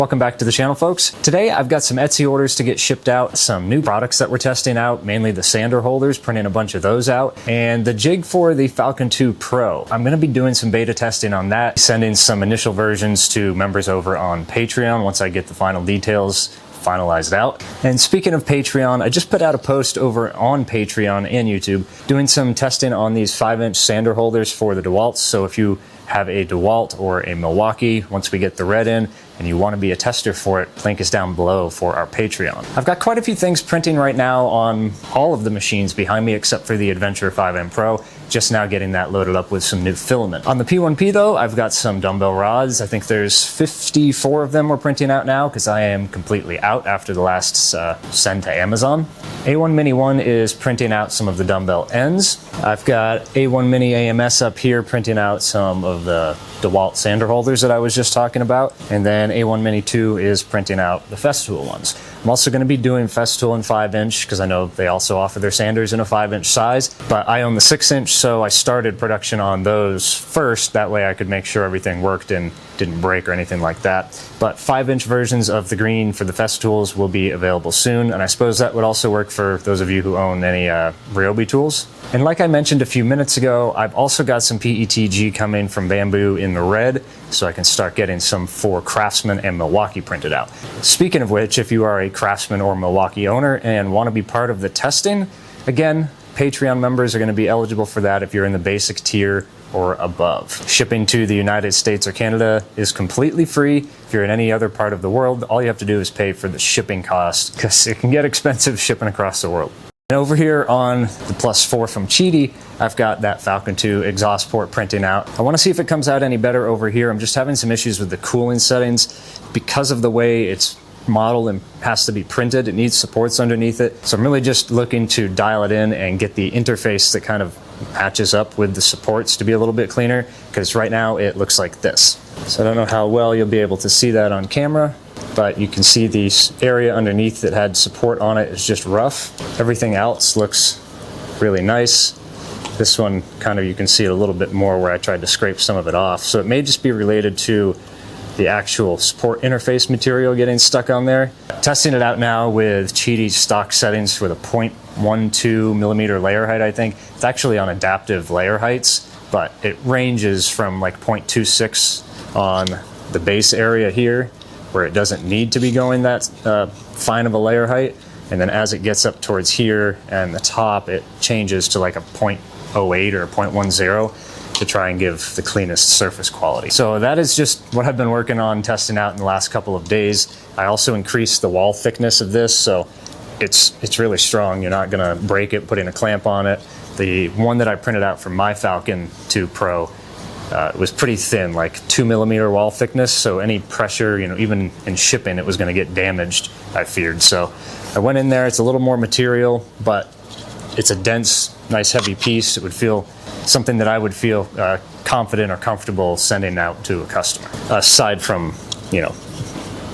Welcome back to the channel, folks. Today I've got some Etsy orders to get shipped out, some new products that we're testing out, mainly the sander holders, printing a bunch of those out, and the jig for the Falcon 2 Pro. I'm going to be doing some beta testing on that, sending some initial versions to members over on Patreon once I get the final details finalized out. And speaking of Patreon, I just put out a post over on Patreon and YouTube doing some testing on these 5-inch sander holders for the DeWalt's. So if you have a DeWalt or a Milwaukee, once we get the red in and you want to be a tester for it, link is down below for our Patreon. I've got quite a few things printing right now on all of the machines behind me except for the Adventure 5M Pro. Just now getting that loaded up with some new filament. On the P1P though, I've got some dumbbell rods. I think there's 54 of them we're printing out now because I am completely out after the last send to Amazon. A1 Mini 1 is printing out some of the dumbbell ends. I've got A1 Mini AMS up here printing out some of the DeWalt sander holders that I was just talking about. And then A1 Mini 2 is printing out the Festool ones. I'm also going to be doing Festool in 5-inch because I know they also offer their sanders in a 5-inch size, but I own the 6-inch, so I started production on those first. That way I could make sure everything worked and didn't break or anything like that. But 5-inch versions of the green for the Festools will be available soon, and I suppose that would also work for those of you who own any Ryobi tools. And like I mentioned a few minutes ago, I've also got some PETG coming from Bamboo in the red, so I can start getting some for Craftsman and Milwaukee printed out. Speaking of which, if you are a Craftsman or Milwaukee owner and want to be part of the testing, again, Patreon members are going to be eligible for that if you're in the basic tier or above. Shipping to the United States or Canada is completely free. If you're in any other part of the world, all you have to do is pay for the shipping cost because it can get expensive shipping across the world. And over here on the Plus 4 from Qidi, I've got that Falcon 2 exhaust port printing out. I want to see if it comes out any better over here. I'm just having some issues with the cooling settings because of the way it's modeled and has to be printed. It needs supports underneath it. So I'm really just looking to dial it in and get the interface that kind of matches up with the supports to be a little bit cleaner, because right now it looks like this. So I don't know how well you'll be able to see that on camera, but you can see the area underneath that had support on it is just rough. Everything else looks really nice. This one kind of, you can see it a little bit more where I tried to scrape some of it off. So it may just be related to the actual support interface material getting stuck on there. Testing it out now with Qidi's stock settings with a 0.12 millimeter layer height, I think. It's actually on adaptive layer heights, but it ranges from like 0.26 on the base area here, where it doesn't need to be going that fine of a layer height. And then as it gets up towards here and the top, it changes to like a 0.08 or 0.10 to try and give the cleanest surface quality. So that is just what I've been working on testing out in the last couple of days. I also increased the wall thickness of this, so it's really strong. You're not gonna break it putting a clamp on it. The one that I printed out from my Falcon 2 Pro was pretty thin, like 2 millimeter wall thickness, so any pressure, even in shipping, it was going to get damaged, I feared. So I went in there. It's a little more material, but it's a dense, nice, heavy piece. It would feel something that I would feel confident or comfortable sending out to a customer, aside from,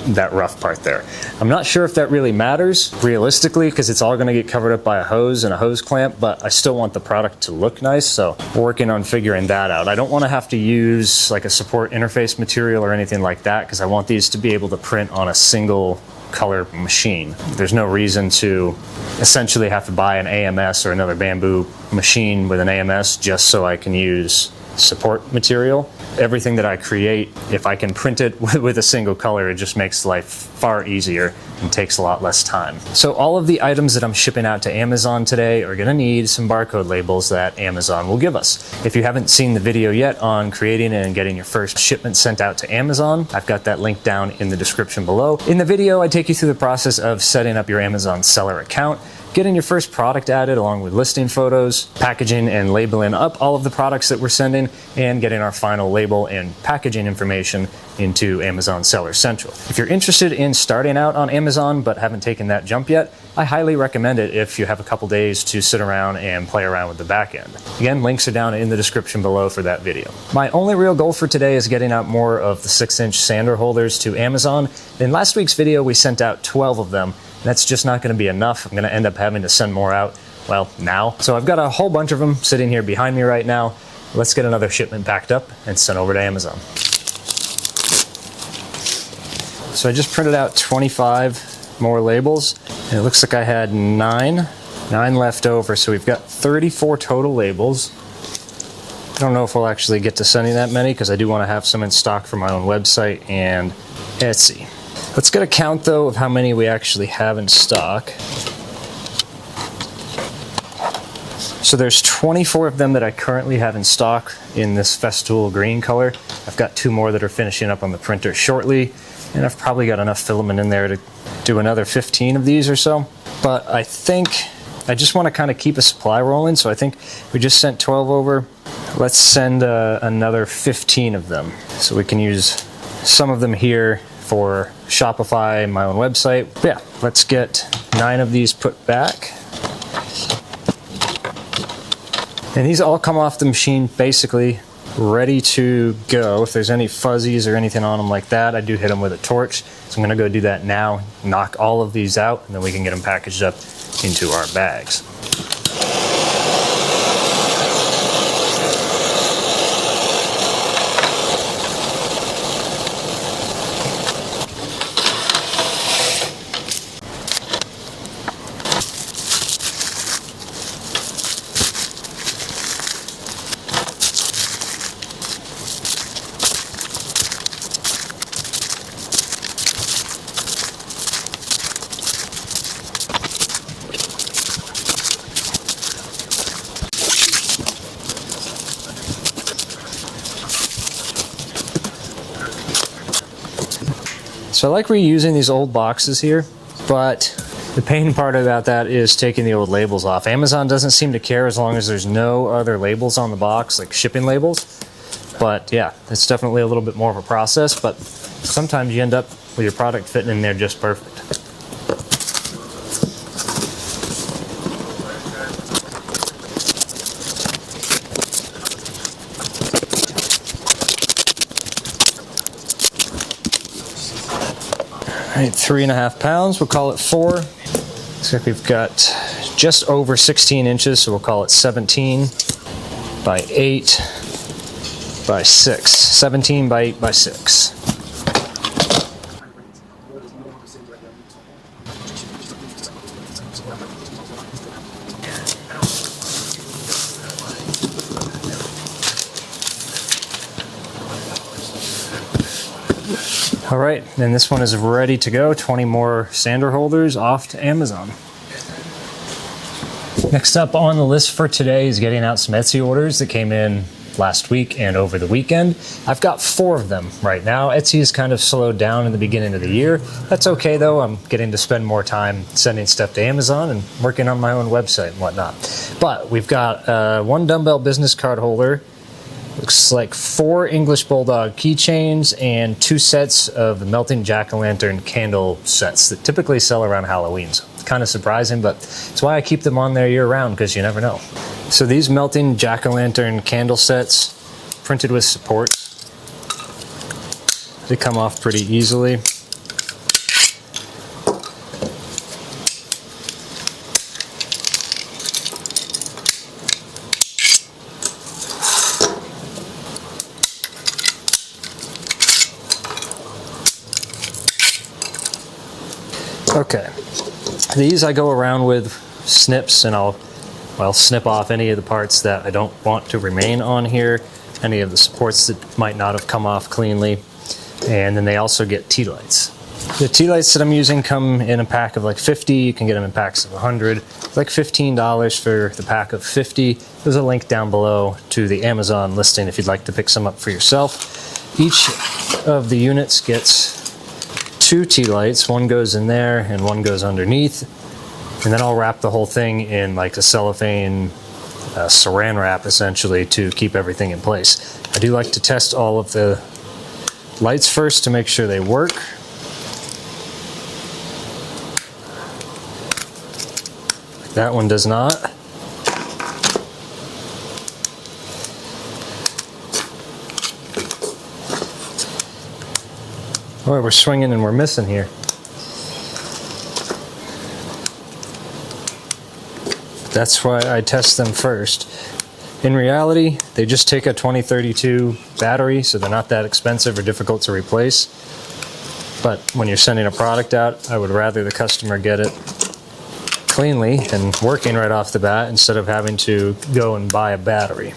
that rough part there. I'm not sure if that really matters realistically because it's all going to get covered up by a hose and a hose clamp, but I still want the product to look nice, so we're working on figuring that out. I don't want to have to use like a support interface material or anything like that because I want these to be able to print on a single color machine. There's no reason to essentially have to buy an AMS or another Bamboo machine with an AMS just so I can use support material. Everything that I create, if I can print it with a single color, it just makes life far easier and takes a lot less time. So all of the items that I'm shipping out to Amazon today are going to need some barcode labels that Amazon will give us. If you haven't seen the video yet on creating and getting your first shipment sent out to Amazon, I've got that link down in the description below. In the video, I take you through the process of setting up your Amazon seller account, getting your first product added along with listing photos, packaging and labeling up all of the products that we're sending, and getting our final label and packaging information into Amazon Seller Central. If you're interested in starting out on Amazon but haven't taken that jump yet, I highly recommend it if you have a couple days to sit around and play around with the back end. Again, links are down in the description below for that video. My only real goal for today is getting out more of the 6-inch sander holders to Amazon. In last week's video, we sent out 12 of them. That's just not going to be enough. I'm going to end up having to send more out, well, now. So I've got a whole bunch of them sitting here behind me right now. Let's get another shipment packed up and sent over to Amazon. So I just printed out 25 more labels, and it looks like I had nine left over, so we've got 34 total labels. I don't know if we'll actually get to sending that many because I do want to have some in stock for my own website and Etsy. Let's get a count though of how many we actually have in stock. So there's 24 of them that I currently have in stock in this Festool green color. I've got 2 more that are finishing up on the printer shortly, and I've probably got enough filament in there to do another 15 of these or so. But I think I just want to kind of keep a supply rolling, so I think we just sent 12 over. Let's send another 15 of them, so we can use some of them here for Shopify, my own website. But yeah, let's get 9 of these put back. And these all come off the machine basically ready to go. If there's any fuzzies or anything on them like that, I do hit them with a torch. So I'm gonna go do that now, knock all of these out, and then we can get them packaged up into our bags. So I like reusing these old boxes here, but the pain part about that is taking the old labels off. Amazon doesn't seem to care as long as there's no other labels on the box, like shipping labels. But yeah, it's definitely a little bit more of a process, but sometimes you end up with your product fitting in there just perfect. All right, 3.5 pounds, we'll call it 4. Looks like we've got just over 16 inches, so we'll call it 17 by 8 by 6. 17 by 8 by 6. All right, and this one is ready to go. 20 more sander holders off to Amazon. Next up on the list for today is getting out some Etsy orders that came in last week and over the weekend. I've got 4 of them right now. Etsy has kind of slowed down in the beginning of the year. That's okay though. I'm getting to spend more time sending stuff to Amazon and working on my own website and whatnot. But we've got 1 dumbbell business card holder. Looks like 4 English Bulldog keychains and 2 sets of the melting jack-o'-lantern candle sets that typically sell around Halloween. So it's kind of surprising, but it's why I keep them on there year-round, because you never know. So these melting jack-o'-lantern candle sets, printed with support, they come off pretty easily. Okay, these I go around with snips, and I'll snip off any of the parts that I don't want to remain on here, any of the supports that might not have come off cleanly, and then they also get tea lights. The tea lights that I'm using come in a pack of like 50, you can get them in packs of 100, it's like $15 for the pack of 50. There's a link down below to the Amazon listing if you'd like to pick some up for yourself. Each of the units gets 2 tea lights, one goes in there and one goes underneath, and then I'll wrap the whole thing in like a cellophane saran wrap essentially to keep everything in place. I do like to test all of the lights first to make sure they work. That one does not. Boy, we're swinging and we're missing here. That's why I test them first. In reality, they just take a 2032 battery, so they're not that expensive or difficult to replace. But when you're sending a product out, I would rather the customer get it cleanly and working right off the bat instead of having to go and buy a battery.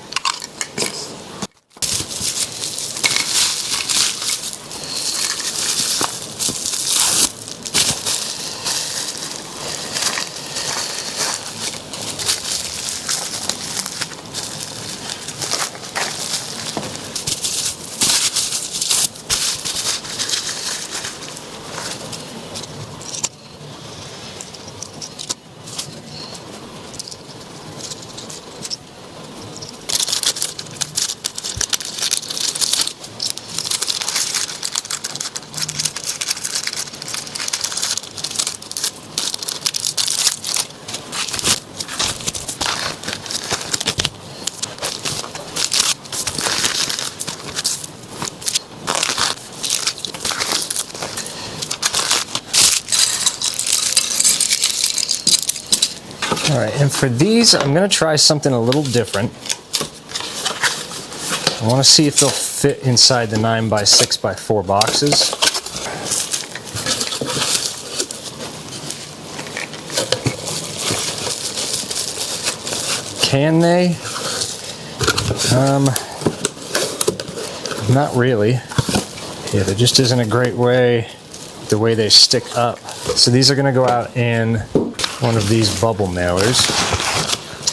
All right, and for these, I'm going to try something a little different. I want to see if they'll fit inside the 9x6x4 boxes. Can they? Not really. Yeah, there just isn't a great way, the way they stick up. So these are going to go out in one of these bubble mailers.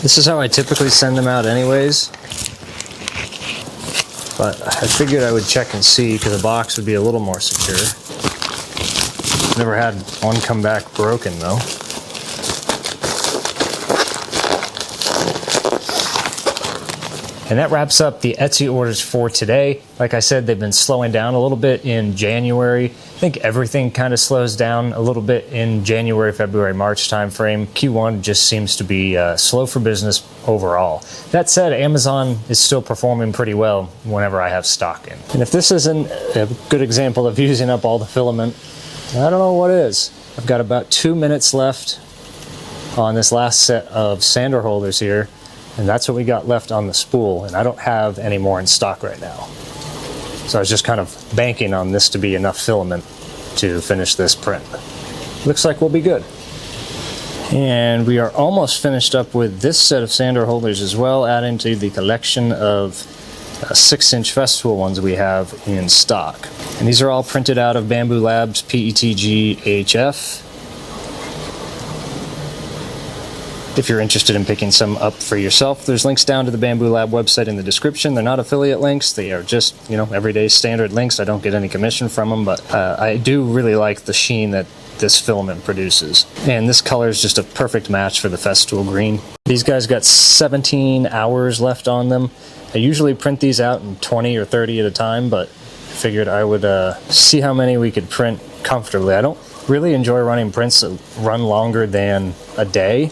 This is how I typically send them out anyways. But I figured I would check and see because the box would be a little more secure. Never had one come back broken though. And that wraps up the Etsy orders for today. Like I said, they've been slowing down a little bit in January. I think everything kind of slows down a little bit in January, February, March timeframe. Q1 just seems to be slow for business overall. That said, Amazon is still performing pretty well whenever I have stock in. And if this isn't a good example of using up all the filament, I don't know what is. I've got about 2 minutes left on this last set of sander holders here. And that's what we got left on the spool, and I don't have any more in stock right now. So I was just kind of banking on this to be enough filament to finish this print. Looks like we'll be good. And we are almost finished up with this set of sander holders as well, adding to the collection of 6-inch Festool ones we have in stock. And these are all printed out of Bambu Labs PETG HF. If you're interested in picking some up for yourself, there's links down to the Bambu Lab website in the description. They're not affiliate links. They are just, everyday standard links. I don't get any commission from them, but I do really like the sheen that this filament produces. And this color is just a perfect match for the Festool green. These guys got 17 hours left on them. I usually print these out in 20 or 30 at a time, but figured I would see how many we could print comfortably. I don't really enjoy running prints that run longer than a day,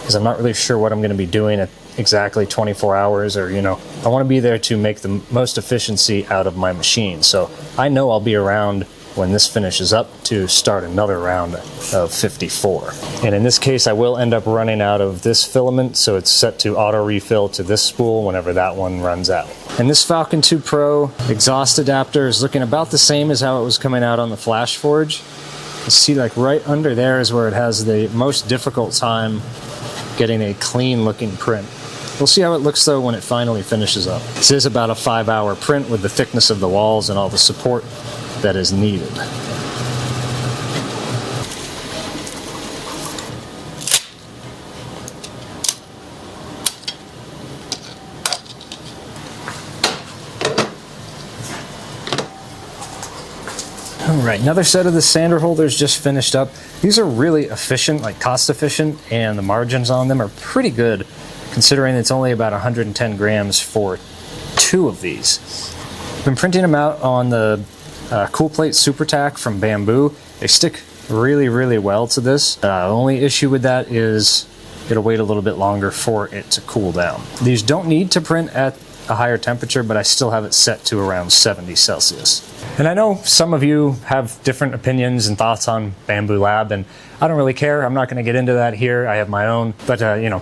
because I'm not really sure what I'm going to be doing at exactly 24 hours or, I want to be there to make the most efficiency out of my machine. So I know I'll be around when this finishes up to start another round of 54. And in this case, I will end up running out of this filament, so it's set to auto refill to this spool whenever that one runs out. And this Falcon 2 Pro exhaust adapter is looking about the same as how it was coming out on the Flash Forge. You see, like right under there is where it has the most difficult time getting a clean looking print. We'll see how it looks though when it finally finishes up. This is about a 5-hour print with the thickness of the walls and all the support that is needed. Alright, another set of the sander holders just finished up. These are really efficient, like cost efficient, and the margins on them are pretty good considering it's only about 110 grams for 2 of these. I've been printing them out on the Cool Plate Super Tack from Bambu. They stick really, really well to this. The only issue with that is it'll wait a little bit longer for it to cool down. These don't need to print at a higher temperature, but I still have it set to around 70 Celsius. And I know some of you have different opinions and thoughts on Bambu Lab, and I don't really care. I'm not going to get into that here. I have my own, but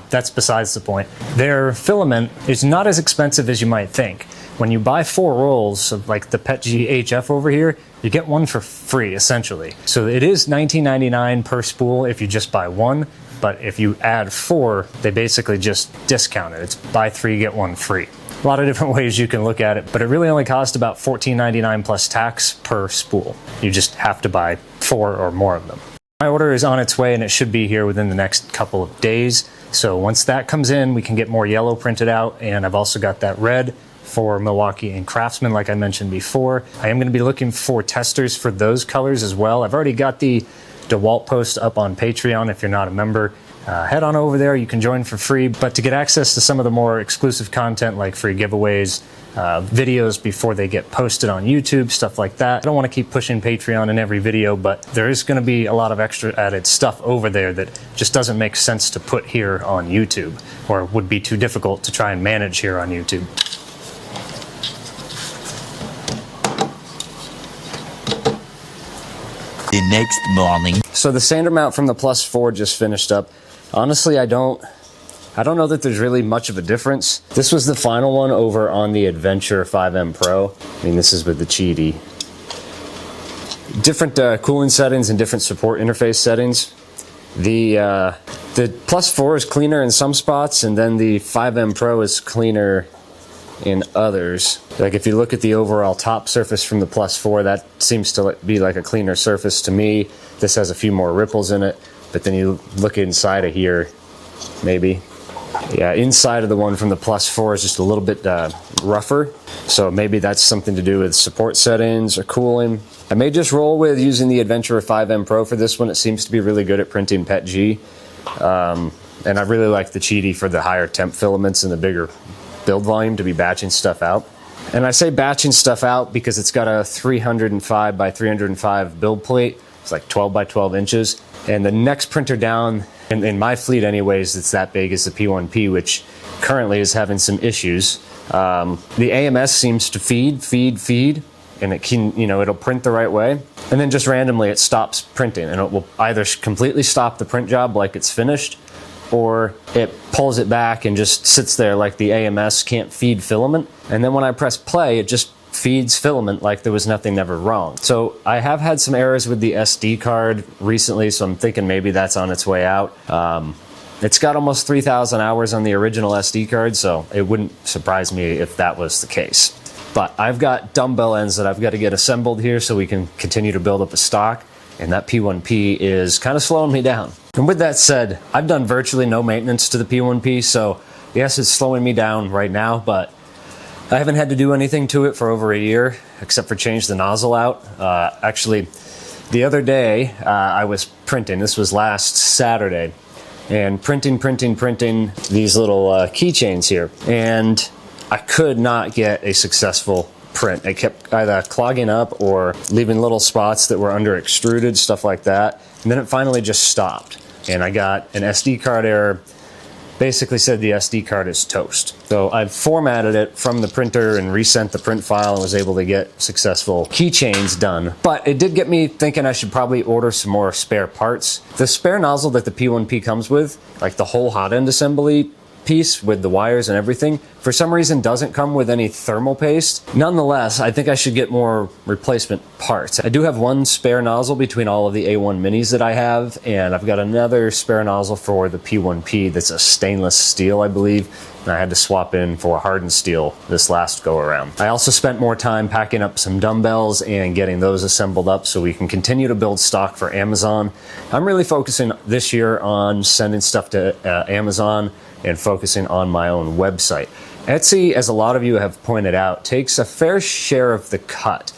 that's besides the point. Their filament is not as expensive as you might think. When you buy 4 rolls of like the PETG HF over here, you get one for free, essentially. So it is $19.99 per spool if you just buy one, but if you add 4, they basically just discount it. It's buy 3, get 1 free. A lot of different ways you can look at it, but it really only costs about $14.99 plus tax per spool. You just have to buy 4 or more of them. My order is on its way and it should be here within the next couple of days. So once that comes in, we can get more yellow printed out, and I've also got that red for Milwaukee and Craftsman, like I mentioned before. I am going to be looking for testers for those colors as well. I've already got the DeWalt post up on Patreon. If you're not a member, head on over there. You can join for free. But to get access to some of the more exclusive content, like free giveaways, videos before they get posted on YouTube, stuff like that. I don't want to keep pushing Patreon in every video, but there is going to be a lot of extra added stuff over there that just doesn't make sense to put here on YouTube, or would be too difficult to try and manage here on YouTube. The next morning. So the sander mount from the Plus 4 just finished up. Honestly, I don't know that there's really much of a difference. This was the final one over on the Adventure 5M Pro. I mean, this is with the Qidi. Different cooling settings and different support interface settings. The Plus 4 is cleaner in some spots, and then the 5M Pro is cleaner in others. Like if you look at the overall top surface from the Plus 4, that seems to be like a cleaner surface to me. This has a few more ripples in it, but then you look inside of here, maybe. Yeah, inside of the one from the Plus 4 is just a little bit rougher, so maybe that's something to do with support settings or cooling. I may just roll with using the Adventure 5M Pro for this one. It seems to be really good at printing PETG, and I really like the Qidi for the higher temp filaments and the bigger build volume to be batching stuff out. And I say batching stuff out because it's got a 305 by 305 build plate. It's like 12 by 12 inches. And the next printer down, in my fleet anyways, it's that big, is the P1P, which currently is having some issues. The AMS seems to feed, and it can, it'll print the right way. And then just randomly it stops printing, and it will either completely stop the print job like it's finished, or it pulls it back and just sits there like the AMS can't feed filament. And then when I press play, it just feeds filament like there was nothing ever wrong. So I have had some errors with the SD card recently, so I'm thinking maybe that's on its way out. It's got almost 3,000 hours on the original SD card, so it wouldn't surprise me if that was the case. But I've got dumbbell ends that I've got to get assembled here so we can continue to build up a stock, and that P1P is kind of slowing me down. And with that said, I've done virtually no maintenance to the P1P, so yes, it's slowing me down right now, but I haven't had to do anything to it for over a year, except for change the nozzle out. Actually, the other day, I was printing. This was last Saturday, and printing these little keychains here. And I could not get a successful print. It kept either clogging up or leaving little spots that were under extruded, stuff like that. And then it finally just stopped. And I got an SD card error. Basically said the SD card is toast. So I've formatted it from the printer and resent the print file and was able to get successful keychains done. But it did get me thinking I should probably order some more spare parts. The spare nozzle that the P1P comes with, like the whole hot end assembly piece with the wires and everything, for some reason doesn't come with any thermal paste. Nonetheless, I think I should get more replacement parts. I do have one spare nozzle between all of the A1 minis that I have, and I've got another spare nozzle for the P1P that's a stainless steel, I believe, and I had to swap in for a hardened steel this last go around. I also spent more time packing up some dumbbells and getting those assembled up so we can continue to build stock for Amazon. I'm really focusing this year on sending stuff to Amazon and focusing on my own website. Etsy, as a lot of you have pointed out, takes a fair share of the cut.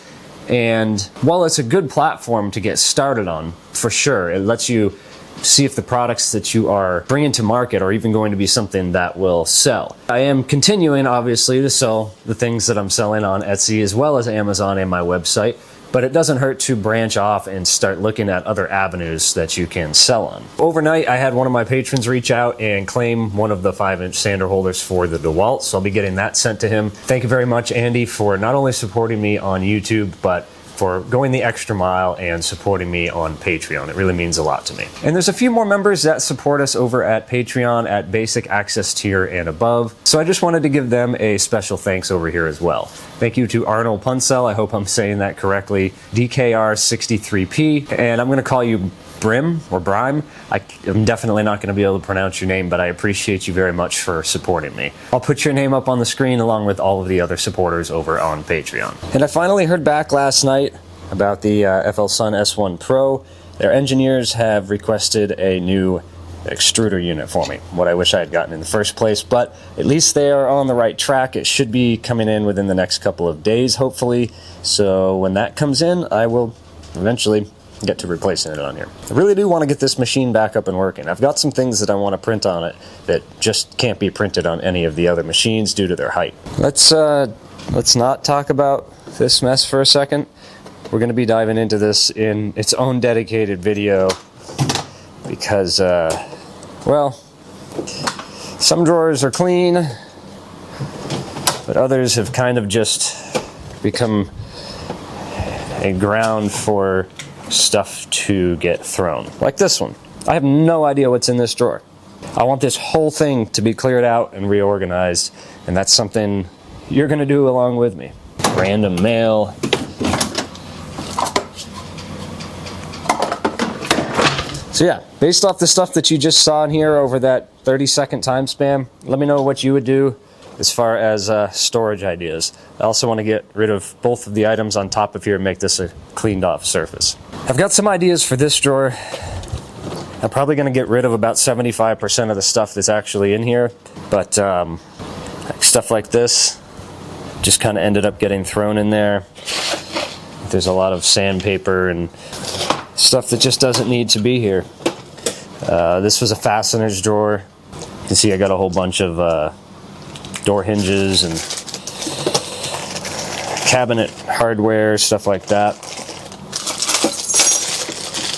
And while it's a good platform to get started on, for sure, it lets you see if the products that you are bringing to market are even going to be something that will sell. I am continuing, obviously, to sell the things that I'm selling on Etsy as well as Amazon and my website. But it doesn't hurt to branch off and start looking at other avenues that you can sell on. Overnight, I had one of my patrons reach out and claim one of the 5-inch sander holders for the DeWalt, so I'll be getting that sent to him. Thank you very much, Andy, for not only supporting me on YouTube, but for going the extra mile and supporting me on Patreon. It really means a lot to me. And there's a few more members that support us over at Patreon at basic access tier and above. So I just wanted to give them a special thanks over here as well. Thank you to Arnold Puncel, I hope I'm saying that correctly, DKR63P, and I'm going to call you Brim or Brime. I'm definitely not going to be able to pronounce your name, but I appreciate you very much for supporting me. I'll put your name up on the screen along with all of the other supporters over on Patreon. And I finally heard back last night about the FL Sun S1 Pro. Their engineers have requested a new extruder unit for me, what I wish I had gotten in the first place, but at least they are on the right track. It should be coming in within the next couple of days, hopefully. So when that comes in, I will eventually get to replacing it on here. I really do want to get this machine back up and working. I've got some things that I want to print on it that just can't be printed on any of the other machines due to their height. Let's not talk about this mess for a second. We're going to be diving into this in its own dedicated video because, well, some drawers are clean, but others have kind of just become a ground for stuff to get thrown. Like this one. I have no idea what's in this drawer. I want this whole thing to be cleared out and reorganized, and that's something you're going to do along with me. Random mail. So yeah, based off the stuff that you just saw in here over that 30-second time span, let me know what you would do as far as storage ideas. I also want to get rid of both of the items on top of here and make this a cleaned off surface. I've got some ideas for this drawer. I'm probably going to get rid of about 75% of the stuff that's actually in here, but stuff like this just kind of ended up getting thrown in there. There's a lot of sandpaper and stuff that just doesn't need to be here. This was a fasteners drawer. You can see I got a whole bunch of door hinges and cabinet hardware, stuff like that.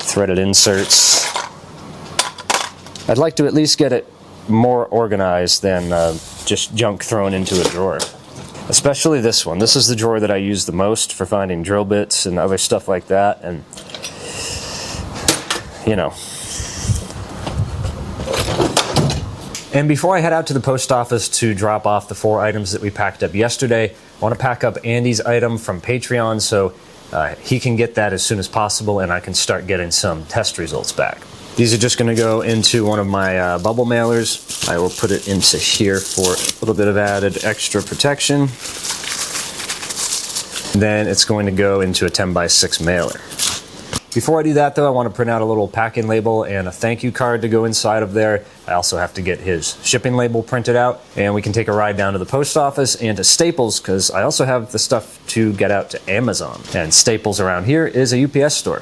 Threaded inserts. I'd like to at least get it more organized than just junk thrown into a drawer. Especially this one. This is the drawer that I use the most for finding drill bits and other stuff like that, and you know. And before I head out to the post office to drop off the 4 items that we packed up yesterday, I want to pack up Andy's item from Patreon so he can get that as soon as possible and I can start getting some test results back. These are just going to go into one of my bubble mailers. I will put it into here for a little bit of added extra protection. Then it's going to go into a 10x6 mailer. Before I do that though, I want to print out a little packing label and a thank you card to go inside of there. I also have to get his shipping label printed out, and we can take a ride down to the post office and to Staples because I also have the stuff to get out to Amazon. And Staples around here is a UPS store.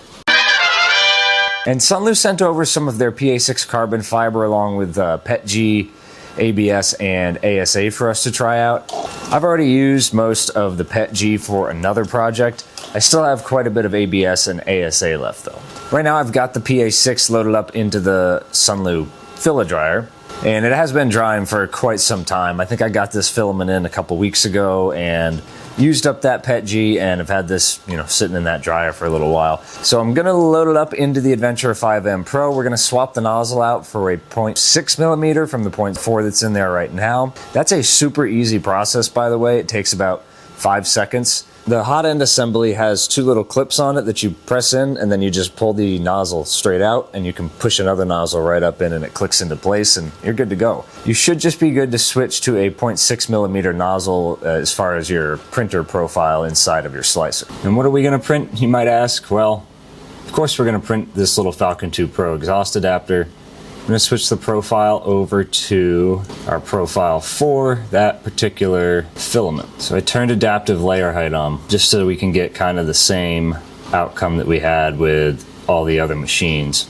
And Sunlu sent over some of their PA6 carbon fiber along with PETG, ABS, and ASA for us to try out. I've already used most of the PETG for another project. I still have quite a bit of ABS and ASA left though. Right now I've got the PA6 loaded up into the Sunlu filler dryer, and it has been drying for quite some time. I think I got this filament in a couple weeks ago and used up that PETG, and I've had this, sitting in that dryer for a little while. So I'm gonna load it up into the Adventure 5M Pro. We're gonna swap the nozzle out for a 0.6 millimeter from the 0.4 that's in there right now. That's a super easy process, by the way. It takes about 5 seconds. The hot end assembly has 2 little clips on it that you press in, and then you just pull the nozzle straight out, and you can push another nozzle right up in and it clicks into place and you're good to go. You should just be good to switch to a 0.6 millimeter nozzle as far as your printer profile inside of your slicer. And what are we going to print, you might ask? Well, of course we're going to print this little Falcon 2 Pro exhaust adapter. I'm going to switch the profile over to our profile for that particular filament. So I turned adaptive layer height on just so we can get kind of the same outcome that we had with all the other machines.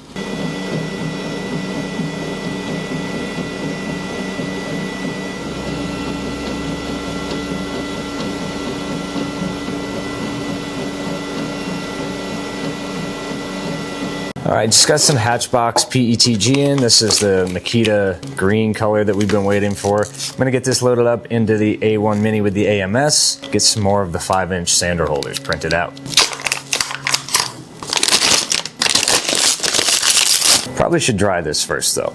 Alright, just got some Hatchbox PETG in. This is the Makita green color that we've been waiting for. I'm going to get this loaded up into the A1 Mini with the AMS, get some more of the 5-inch sander holders printed out. Probably should dry this first though.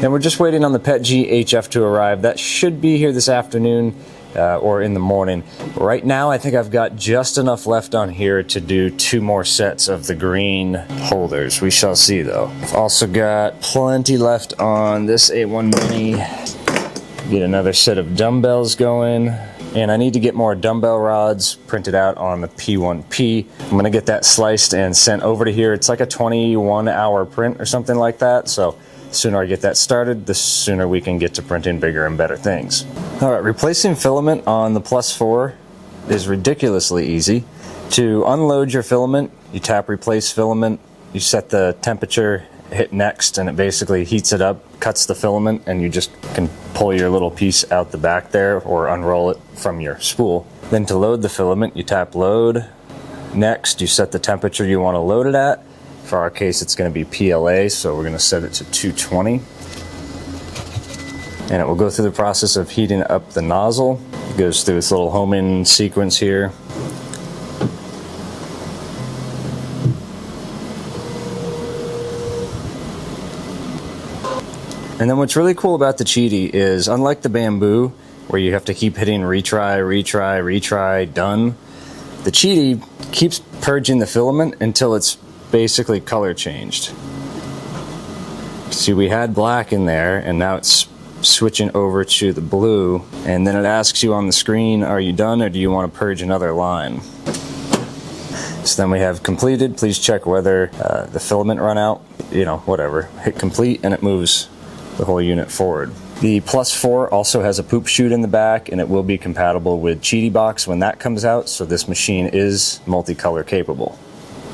And we're just waiting on the PETG HF to arrive. That should be here this afternoon or in the morning. Right now I think I've got just enough left on here to do 2 more sets of the green holders. We shall see though. I've also got plenty left on this A1 Mini. Get another set of dumbbells going. And I need to get more dumbbell rods printed out on the P1P. I'm gonna get that sliced and sent over to here. It's like a 21-hour print or something like that. So the sooner I get that started, the sooner we can get to printing bigger and better things. All right, replacing filament on the Plus 4 is ridiculously easy. To unload your filament, you tap replace filament, you set the temperature, hit next, and it basically heats it up, cuts the filament, and you just can pull your little piece out the back there or unroll it from your spool. Then to load the filament, you tap load. Next, you set the temperature you want to load it at. For our case, it's going to be PLA, so we're going to set it to 220. And it will go through the process of heating up the nozzle. It goes through this little homing sequence here. And then what's really cool about the Qidi is, unlike the Bamboo, where you have to keep hitting retry, retry, retry, done, the Qidi keeps purging the filament until it's basically color changed. See, we had black in there, and now it's switching over to the blue, and then it asks you on the screen, are you done or do you want to purge another line? So then we have completed, please check whether the filament run out, you know, whatever. Hit complete and it moves the whole unit forward. The Plus 4 also has a poop chute in the back, and it will be compatible with Qidi Box when that comes out, so this machine is multicolor capable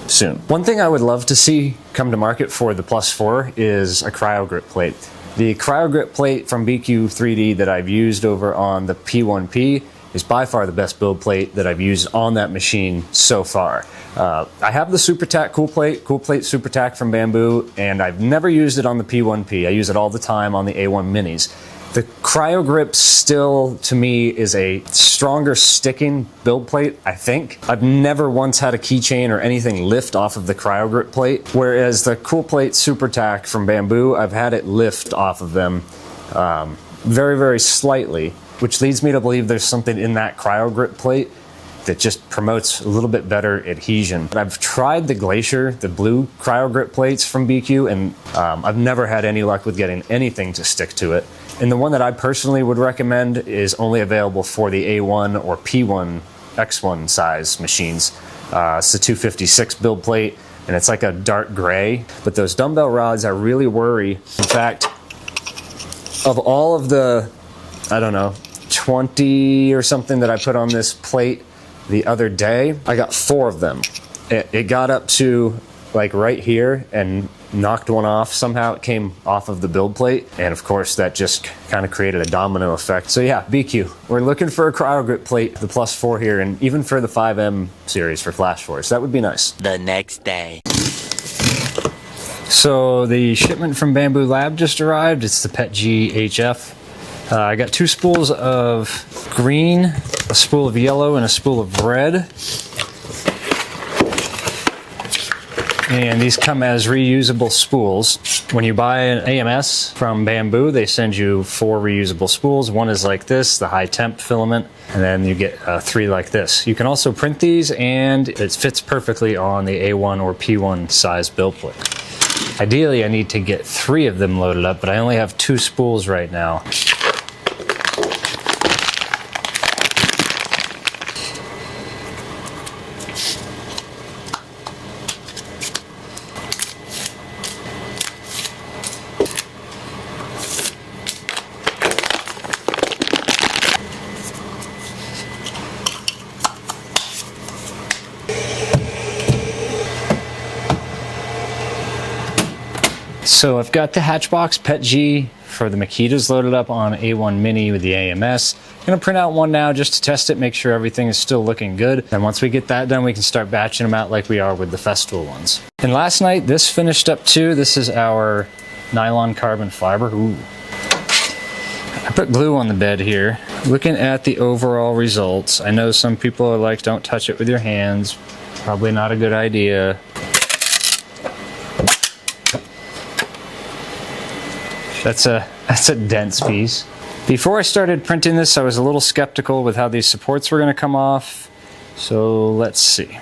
soon. One thing I would love to see come to market for the Plus 4 is a cryo grip plate. The cryo grip plate from BQ 3D that I've used over on the P1P is by far the best build plate that I've used on that machine so far. I have the SuperTac Cool Plate SuperTac from Bamboo, and I've never used it on the P1P. I use it all the time on the A1 Minis. The Cryo Grip still, to me, is a stronger sticking build plate, I think. I've never once had a keychain or anything lift off of the Cryo Grip plate, whereas the Cool Plate SuperTac from Bamboo, I've had it lift off of them very, very slightly, which leads me to believe there's something in that Cryo Grip plate that just promotes a little bit better adhesion. But I've tried the Glacier, the blue Cryo Grip plates from BQ, and I've never had any luck with getting anything to stick to it. And the one that I personally would recommend is only available for the A1 or P1 X1 size machines. It's the 256 build plate, and it's like a dark gray. But those dumbbell rods, I really worry. In fact, of all of the, I don't know, 20 or something that I put on this plate the other day, I got 4 of them. It got up to like right here and knocked one off. Somehow it came off of the build plate, and of course that just kind of created a domino effect. So yeah, BQ, we're looking for a Cryo Grip plate, the Plus 4 here, and even for the 5M series for Flash Force. That would be nice. The next day. So the shipment from Bamboo Lab just arrived. It's the PETG HF. I got 2 spools of green, a spool of yellow, and a spool of red. And these come as reusable spools. When you buy an AMS from Bamboo, they send you 4 reusable spools. One is like this, the high temp filament, and then you get 3 like this. You can also print these, and it fits perfectly on the A1 or P1 size build plate. Ideally, I need to get 3 of them loaded up, but I only have 2 spools right now. So I've got the Hatchbox PETG for the Makitas loaded up on A1 Mini with the AMS. I'm going to print out one now just to test it, make sure everything is still looking good. And once we get that done, we can start batching them out like we are with the Festool ones. And last night, this finished up too. This is our nylon carbon fiber. Ooh. I put glue on the bed here. Looking at the overall results, I know some people are like, don't touch it with your hands. Probably not a good idea. That's a dense piece. Before I started printing this, I was a little skeptical with how these supports were going to come off. So let's see.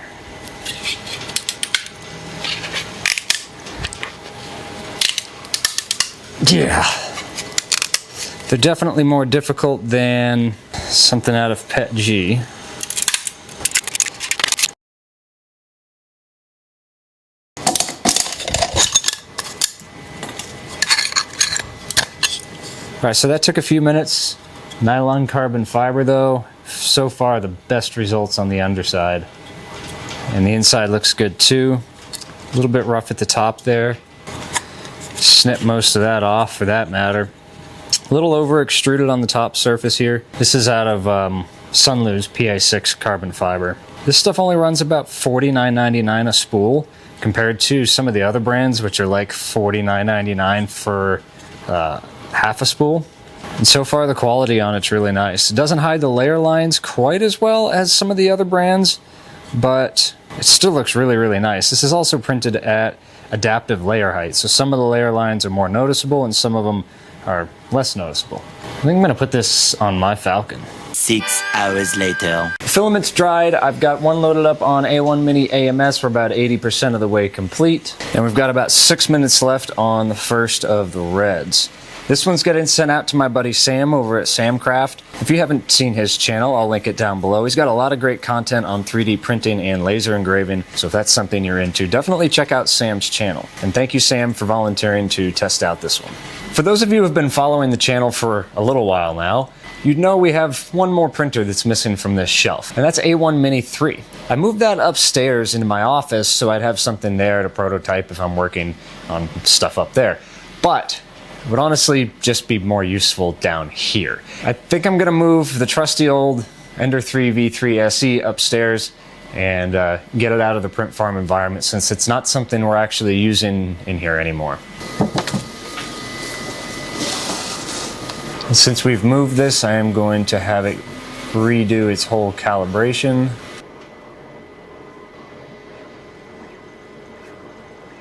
Yeah. They're definitely more difficult than something out of PETG. Alright, so that took a few minutes. Nylon carbon fiber though, so far the best results on the underside. And the inside looks good too. A little bit rough at the top there. Snip most of that off for that matter. A little over extruded on the top surface here. This is out of Sunlu's PA6 carbon fiber. This stuff only runs about $49.99 a spool compared to some of the other brands which are like $49.99 for half a spool. And so far the quality on it's really nice. It doesn't hide the layer lines quite as well as some of the other brands, but it still looks really, really nice. This is also printed at adaptive layer height, so some of the layer lines are more noticeable and some of them are less noticeable. I think I'm going to put this on my Falcon. 6 hours later. Filament's dried. I've got one loaded up on A1 Mini AMS. We're about 80% of the way complete. And we've got about 6 minutes left on the first of the reds. This one's getting sent out to my buddy Sam over at Samcraft. If you haven't seen his channel, I'll link it down below. He's got a lot of great content on 3D printing and laser engraving, so if that's something you're into, definitely check out Sam's channel. And thank you, Sam, for volunteering to test out this one. For those of you who have been following the channel for a little while now, you'd know we have one more printer that's missing from this shelf, and that's A1 Mini 3. I moved that upstairs into my office so I'd have something there to prototype if I'm working on stuff up there. But it would honestly just be more useful down here. I think I'm gonna move the trusty old Ender 3 V3 SE upstairs and get it out of the print farm environment since it's not something we're actually using in here anymore. And since we've moved this, I am going to have it redo its whole calibration.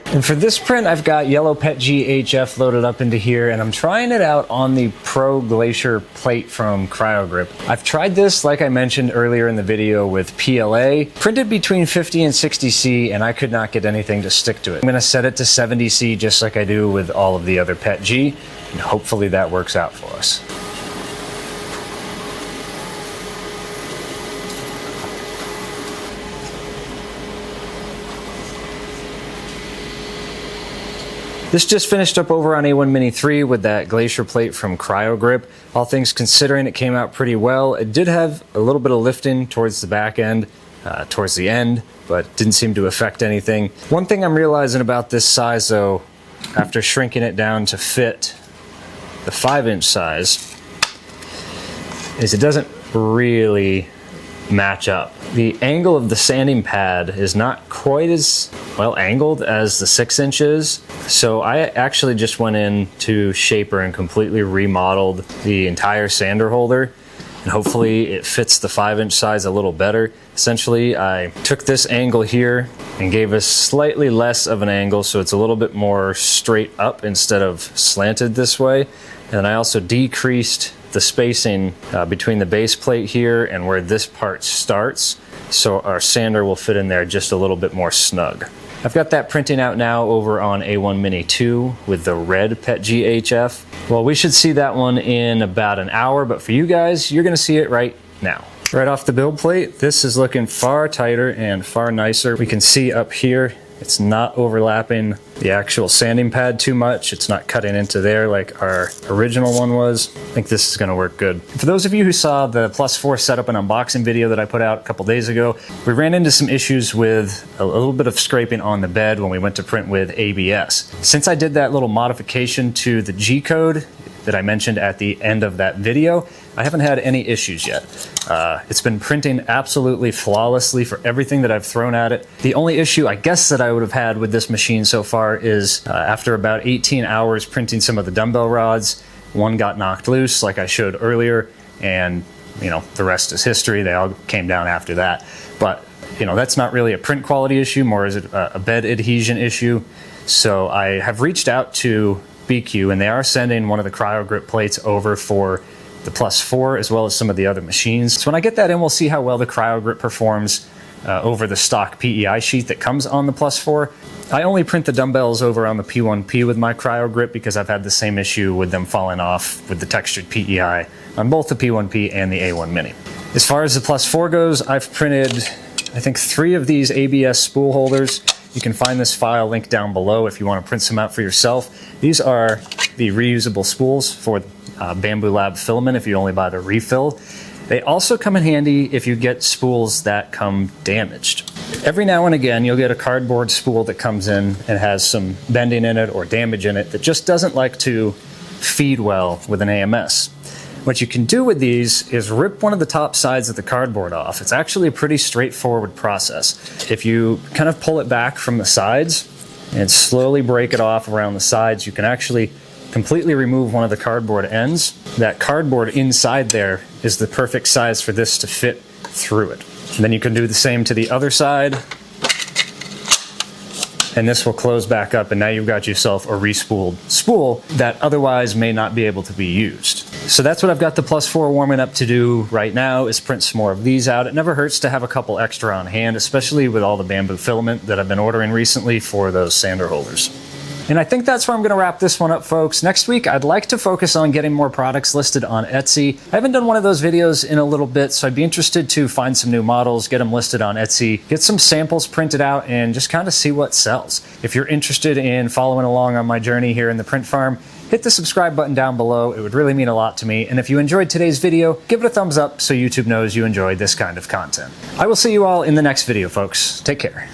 And for this print, I've got yellow PETG HF loaded up into here, and I'm trying it out on the Pro Glacier plate from CryoGrip. I've tried this, like I mentioned earlier in the video, with PLA, printed between 50 and 60C, and I could not get anything to stick to it. I'm gonna set it to 70C just like I do with all of the other PETG, and hopefully that works out for us. This just finished up over on A1 Mini 3 with that Glacier plate from CryoGrip. All things considering, it came out pretty well. It did have a little bit of lifting towards the back end, towards the end, but didn't seem to affect anything. One thing I'm realizing about this size though, after shrinking it down to fit the 5-inch size, is it doesn't really match up. The angle of the sanding pad is not quite as well angled as the 6-inch is, so I actually just went in to Shaper and completely remodeled the entire sander holder, and hopefully it fits the 5-inch size a little better. Essentially, I took this angle here and gave us slightly less of an angle so it's a little bit more straight up instead of slanted this way, and I also decreased the spacing between the base plate here and where this part starts, so our sander will fit in there just a little bit more snug. I've got that printing out now over on A1 Mini 2 with the red PETG HF. Well, we should see that one in about an hour, but for you guys, you're gonna see it right now. Right off the build plate, this is looking far tighter and far nicer. We can see up here, it's not overlapping the actual sanding pad too much. It's not cutting into there like our original one was. I think this is gonna work good. For those of you who saw the Plus 4 setup and unboxing video that I put out a couple days ago, we ran into some issues with a little bit of scraping on the bed when we went to print with ABS. Since I did that little modification to the G-code that I mentioned at the end of that video, I haven't had any issues yet. It's been printing absolutely flawlessly for everything that I've thrown at it. The only issue I guess that I would have had with this machine so far is after about 18 hours printing some of the dumbbell rods, one got knocked loose like I showed earlier, and you know, the rest is history. They all came down after that. But you know, that's not really a print quality issue, more is it a bed adhesion issue. So I have reached out to BQ, and they are sending one of the CryoGrip plates over for the Plus 4 as well as some of the other machines. So when I get that in, we'll see how well the CryoGrip performs over the stock PEI sheet that comes on the Plus 4. I only print the dumbbells over on the P1P with my CryoGrip because I've had the same issue with them falling off with the textured PEI on both the P1P and the A1 Mini. As far as the Plus 4 goes, I've printed, I think, 3 of these ABS spool holders. You can find this file linked down below if you want to print some out for yourself. These are the reusable spools for Bambu Lab filament if you only buy the refill. They also come in handy if you get spools that come damaged. Every now and again, you'll get a cardboard spool that comes in and has some bending in it or damage in it that just doesn't like to feed well with an AMS. What you can do with these is rip one of the top sides of the cardboard off. It's actually a pretty straightforward process. If you kind of pull it back from the sides and slowly break it off around the sides, you can actually completely remove one of the cardboard ends. That cardboard inside there is the perfect size for this to fit through it. And then you can do the same to the other side, and this will close back up, and now you've got yourself a respooled spool that otherwise may not be able to be used. So that's what I've got the Plus 4 warming up to do right now, is print some more of these out. It never hurts to have a couple extra on hand, especially with all the Bambu filament that I've been ordering recently for those sander holders. And I think that's where I'm going to wrap this one up, folks. Next week, I'd like to focus on getting more products listed on Etsy. I haven't done one of those videos in a little bit, so I'd be interested to find some new models, get them listed on Etsy, get some samples printed out, and just kind of see what sells. If you're interested in following along on my journey here in the print farm, hit the subscribe button down below. It would really mean a lot to me. And if you enjoyed today's video, give it a thumbs up so YouTube knows you enjoyed this kind of content. I will see you all in the next video, folks. Take care.